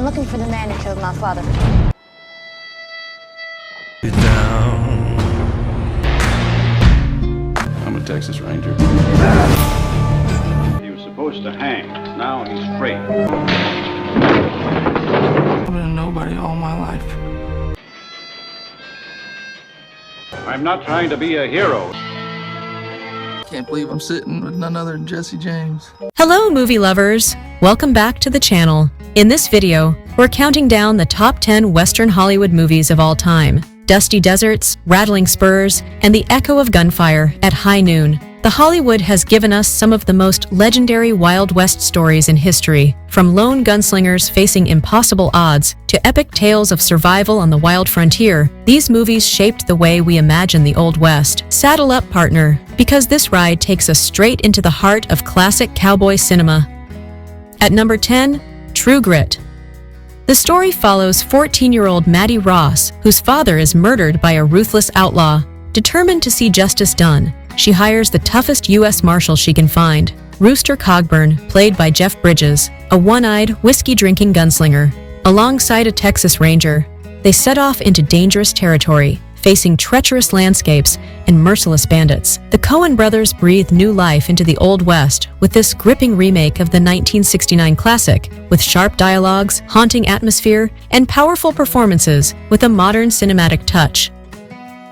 I'm looking for the man who killed my father. Get down. I'm a Texas Ranger. He was supposed to hang. Now he's free. I've been a nobody all my life. I'm not trying to be a hero. Can't believe I'm sitting with none other than Jesse James. Hello, movie lovers! Welcome back to the channel. In this video, we're counting down the top 10 Western Hollywood movies of all time. Dusty deserts, rattling spurs, and the echo of gunfire at high noon. The Hollywood has given us some of the most legendary Wild West stories in history, from lone gunslingers facing impossible odds to epic tales of survival on the wild frontier. These movies shaped the way we imagine the Old West. Saddle up, partner, because this ride takes us straight into the heart of classic cowboy cinema. At number 10, True Grit. The story follows 14-year-old Maddie Ross, whose father is murdered by a ruthless outlaw. Determined to see justice done, she hires the toughest U.S. Marshal she can find, Rooster Cogburn, played by Jeff Bridges, a one-eyed, whiskey-drinking gunslinger. Alongside a Texas Ranger, they set off into dangerous territory, facing treacherous landscapes and merciless bandits. The Coen brothers breathe new life into the Old West with this gripping remake of the 1969 classic, with sharp dialogues, haunting atmosphere, and powerful performances with a modern cinematic touch.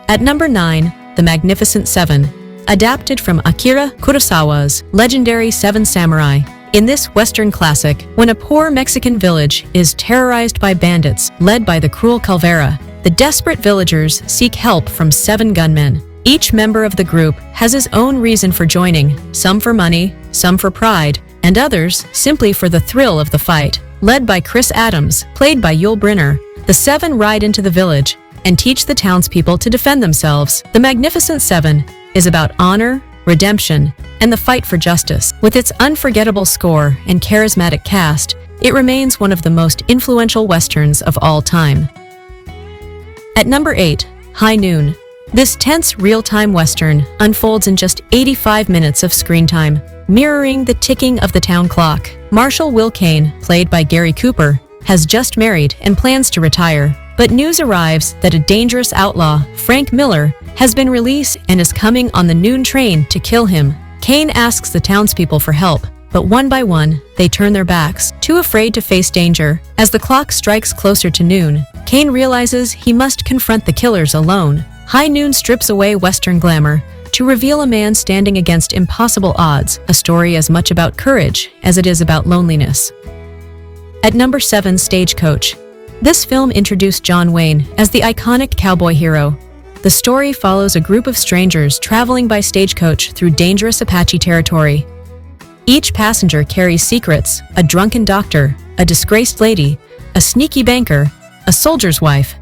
At number 9, The Magnificent Seven. Adapted from Akira Kurosawa's legendary Seven Samurai. In this Western classic, when a poor Mexican village is terrorized by bandits led by the cruel Calvera, the desperate villagers seek help from 7 gunmen. Each member of the group has his own reason for joining, some for money, some for pride, and others simply for the thrill of the fight. Led by Chris Adams, played by Yul Brynner, the 7 ride into the village and teach the townspeople to defend themselves. The Magnificent Seven is about honor, redemption, and the fight for justice. With its unforgettable score and charismatic cast, it remains one of the most influential westerns of all time. At number 8, High Noon. This tense real-time western unfolds in just 85 minutes of screen time, mirroring the ticking of the town clock. Marshal Will Kane, played by Gary Cooper, has just married and plans to retire. But news arrives that a dangerous outlaw, Frank Miller, has been released and is coming on the noon train to kill him. Kane asks the townspeople for help, but one by one, they turn their backs, too afraid to face danger. As the clock strikes closer to noon, Kane realizes he must confront the killers alone. High Noon strips away Western glamour to reveal a man standing against impossible odds, a story as much about courage as it is about loneliness. At number 7, Stagecoach. This film introduced John Wayne as the iconic cowboy hero. The story follows a group of strangers traveling by stagecoach through dangerous Apache territory. Each passenger carries secrets: a drunken doctor, a disgraced lady, a sneaky banker, a soldier's wife,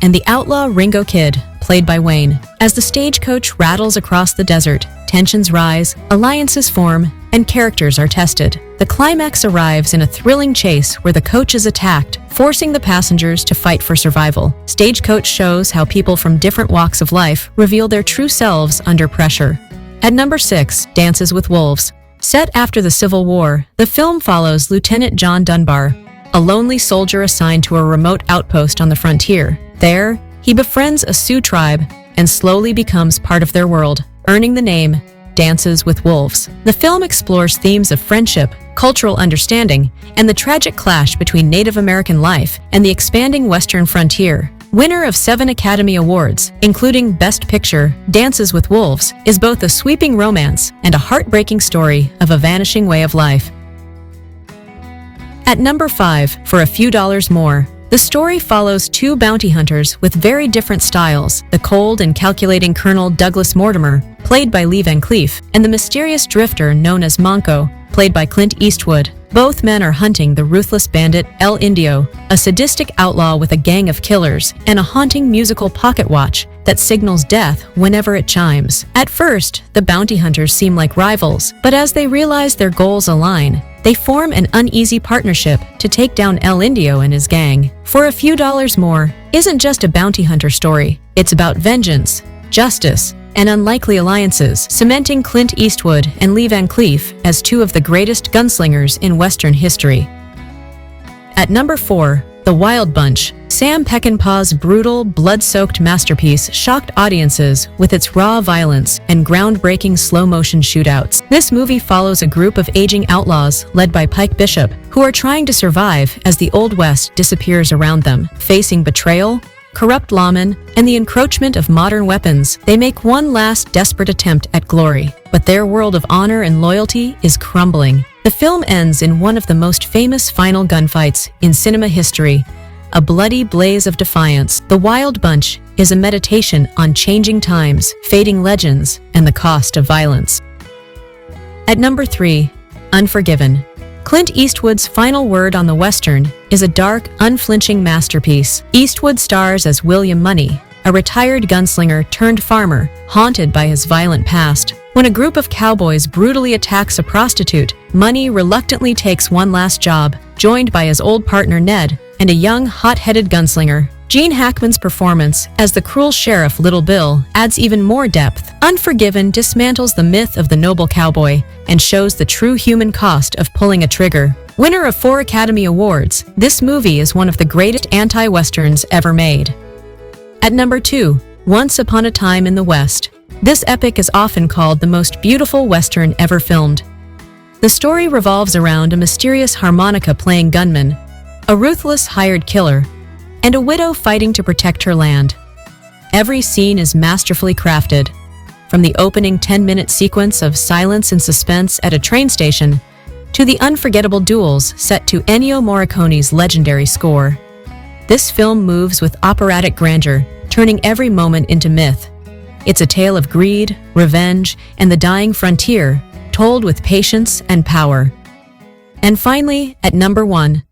and the outlaw Ringo Kid, played by Wayne. As the stagecoach rattles across the desert, tensions rise, alliances form, and characters are tested. The climax arrives in a thrilling chase where the coach is attacked, forcing the passengers to fight for survival. Stagecoach shows how people from different walks of life reveal their true selves under pressure. At number 6, Dances with Wolves. Set after the Civil War, the film follows Lieutenant John Dunbar, a lonely soldier assigned to a remote outpost on the frontier. There, he befriends a Sioux tribe and slowly becomes part of their world, earning the name Dances with Wolves. The film explores themes of friendship, cultural understanding, and the tragic clash between Native American life and the expanding Western frontier. Winner of 7 Academy Awards, including Best Picture, Dances with Wolves is both a sweeping romance and a heartbreaking story of a vanishing way of life. At number 5, For a Few Dollars More. The story follows 2 bounty hunters with very different styles, the cold and calculating Colonel Douglas Mortimer, played by Lee Van Cleef, and the mysterious drifter known as Monco, played by Clint Eastwood. Both men are hunting the ruthless bandit El Indio, a sadistic outlaw with a gang of killers, and a haunting musical pocket watch that signals death whenever it chimes. At first, the bounty hunters seem like rivals, but as they realize their goals align, they form an uneasy partnership to take down El Indio and his gang. For a Few Dollars More isn't just a bounty hunter story. It's about vengeance, justice, and unlikely alliances, cementing Clint Eastwood and Lee Van Cleef as 2 of the greatest gunslingers in Western history. At number 4, The Wild Bunch. Sam Peckinpah's brutal, blood-soaked masterpiece shocked audiences with its raw violence and groundbreaking slow-motion shootouts. This movie follows a group of aging outlaws led by Pike Bishop, who are trying to survive as the Old West disappears around them. Facing betrayal, corrupt lawmen, and the encroachment of modern weapons, they make one last desperate attempt at glory. But their world of honor and loyalty is crumbling. The film ends in one of the most famous final gunfights in cinema history, a bloody blaze of defiance. The Wild Bunch is a meditation on changing times, fading legends, and the cost of violence. At number 3, Unforgiven. Clint Eastwood's final word on the Western is a dark, unflinching masterpiece. Eastwood stars as William Money, a retired gunslinger turned farmer, haunted by his violent past. When a group of cowboys brutally attacks a prostitute, Money reluctantly takes one last job, joined by his old partner Ned and a young, hot-headed gunslinger. Gene Hackman's performance as the cruel sheriff Little Bill adds even more depth. Unforgiven dismantles the myth of the noble cowboy and shows the true human cost of pulling a trigger. Winner of 4 Academy Awards, this movie is one of the greatest anti-westerns ever made. At number 2, Once Upon a Time in the West. This epic is often called the most beautiful western ever filmed. The story revolves around a mysterious harmonica-playing gunman, a ruthless hired killer, and a widow fighting to protect her land. Every scene is masterfully crafted, from the opening 10-minute sequence of silence and suspense at a train station to the unforgettable duels set to Ennio Morricone's legendary score. This film moves with operatic grandeur, turning every moment into myth. It's a tale of greed, revenge, and the dying frontier, told with patience and power. And finally, at number 1,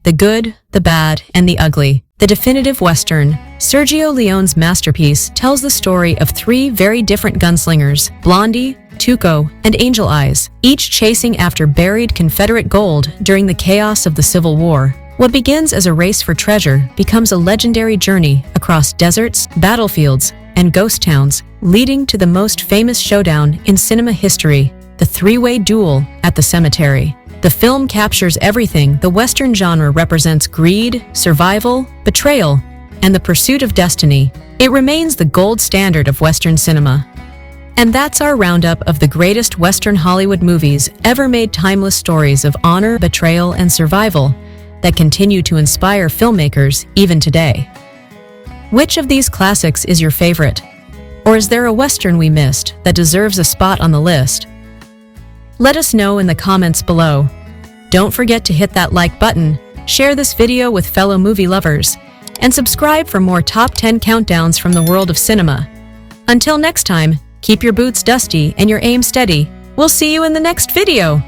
The Good, the Bad, and the Ugly. The definitive Western, Sergio Leone's masterpiece, tells the story of 3 very different gunslingers, Blondie, Tuco, and Angel Eyes, each chasing after buried Confederate gold during the chaos of the Civil War. What begins as a race for treasure becomes a legendary journey across deserts, battlefields, and ghost towns, leading to the most famous showdown in cinema history, the 3-way duel at the cemetery. The film captures everything the Western genre represents: greed, survival, betrayal, and the pursuit of destiny. It remains the gold standard of Western cinema. And that's our roundup of the greatest Western Hollywood movies ever made, timeless stories of honor, betrayal, and survival that continue to inspire filmmakers even today. Which of these classics is your favorite? Or is there a Western we missed that deserves a spot on the list? Let us know in the comments below. Don't forget to hit that like button, share this video with fellow movie lovers, and subscribe for more top 10 countdowns from the world of cinema. Until next time, keep your boots dusty and your aim steady. We'll see you in the next video.